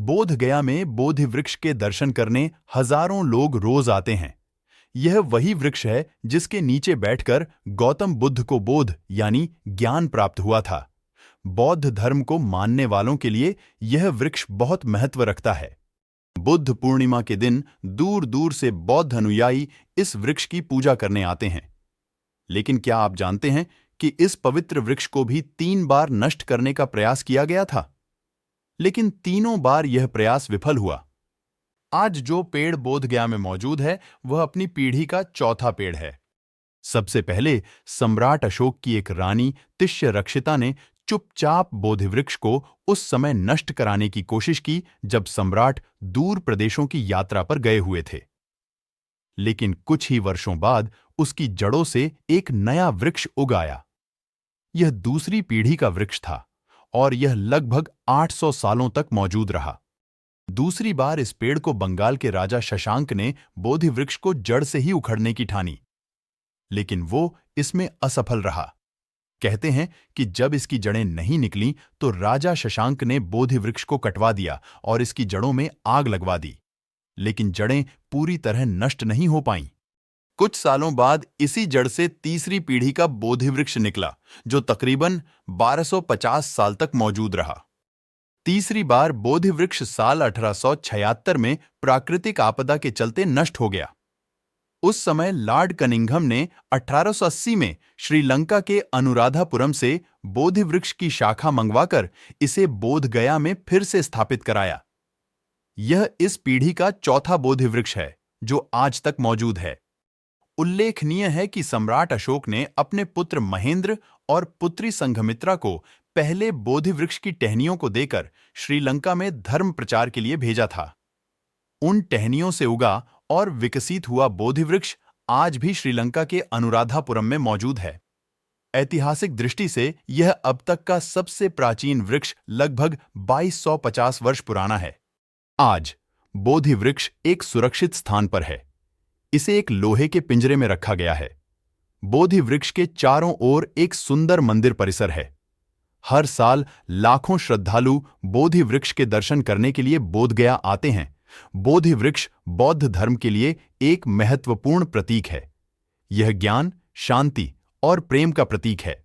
बोध गया में बोधि वृक्ष के दर्शन करने हजारों लोग रोज आते हैं। यह वही वृक्ष है जिसके नीचे बैठकर गौतम बुद्ध को बोध यानी ज्ञान प्राप्त हुआ था। बौद्ध धर्म को मानने वालों के लिए यह वृक्ष बहुत महत्व रखता है। बुद्ध पूर्णिमा के दिन दूर दूर से बौद्ध अनुयायी इस वृक्ष की पूजा करने आते हैं। लेकिन क्या आप जानते हैं कि इस पवित्र वृक्ष को भी 3 बार नष्ट करने का प्रयास किया गया था, लेकिन तीनों बार यह प्रयास विफल हुआ। आज जो पेड़ बोधगया में मौजूद है वह अपनी पीढ़ी का चौथा पेड़ है। सबसे पहले सम्राट अशोक की एक रानी तिष्य रक्षिता ने चुपचाप बोधिवृक्ष को उस समय नष्ट कराने की कोशिश की जब सम्राट दूर प्रदेशों की यात्रा पर गए हुए थे। लेकिन कुछ ही वर्षों बाद उसकी जड़ों से एक नया वृक्ष उग आया। यह दूसरी पीढ़ी का वृक्ष था और यह लगभग 800 सालों तक मौजूद रहा। दूसरी बार इस पेड़ को बंगाल के राजा शशांक ने बोधि वृक्ष को जड़ से ही उखड़ने की ठानी, लेकिन वो इसमें असफल रहा। कहते हैं कि जब इसकी जड़ें नहीं निकलीं तो राजा शशांक ने बोधि वृक्ष को कटवा दिया और इसकी जड़ों में आग लगवा दी, लेकिन जड़ें पूरी तरह नष्ट नहीं हो पाईं। कुछ सालों बाद इसी जड़ से तीसरी पीढ़ी का बोधि वृक्ष निकला, जो तकरीबन 1250 साल तक मौजूद रहा। तीसरी बार बोधि वृक्ष साल 1876 में प्राकृतिक आपदा के चलते नष्ट हो गया। उस समय लॉर्ड कनिंघम ने 1880 में श्रीलंका के अनुराधापुरम से बोधि वृक्ष की शाखा मंगवाकर इसे बोधगया में फिर से स्थापित कराया। यह इस पीढ़ी का चौथा बोधि वृक्ष है जो आज तक मौजूद है। उल्लेखनीय है कि सम्राट अशोक ने अपने पुत्र महेंद्र और पुत्री संघमित्रा को पहले बोधि वृक्ष की टहनियों को देकर श्रीलंका में धर्म प्रचार के लिए भेजा था। उन टहनियों से उगा और विकसित हुआ बोधि वृक्ष आज भी श्रीलंका के अनुराधापुरम में मौजूद है। ऐतिहासिक दृष्टि से यह अब तक का सबसे प्राचीन वृक्ष लगभग 2250 वर्ष पुराना है। आज बोधि वृक्ष एक सुरक्षित स्थान पर है। इसे एक लोहे के पिंजरे में रखा गया है। बोधि वृक्ष के चारों ओर एक सुंदर मंदिर परिसर है। हर साल लाखों श्रद्धालु बोधि वृक्ष के दर्शन करने के लिए बोधगया आते हैं। बोधि वृक्ष बौद्ध धर्म के लिए एक महत्वपूर्ण प्रतीक है। यह ज्ञान, शांति और प्रेम का प्रतीक है।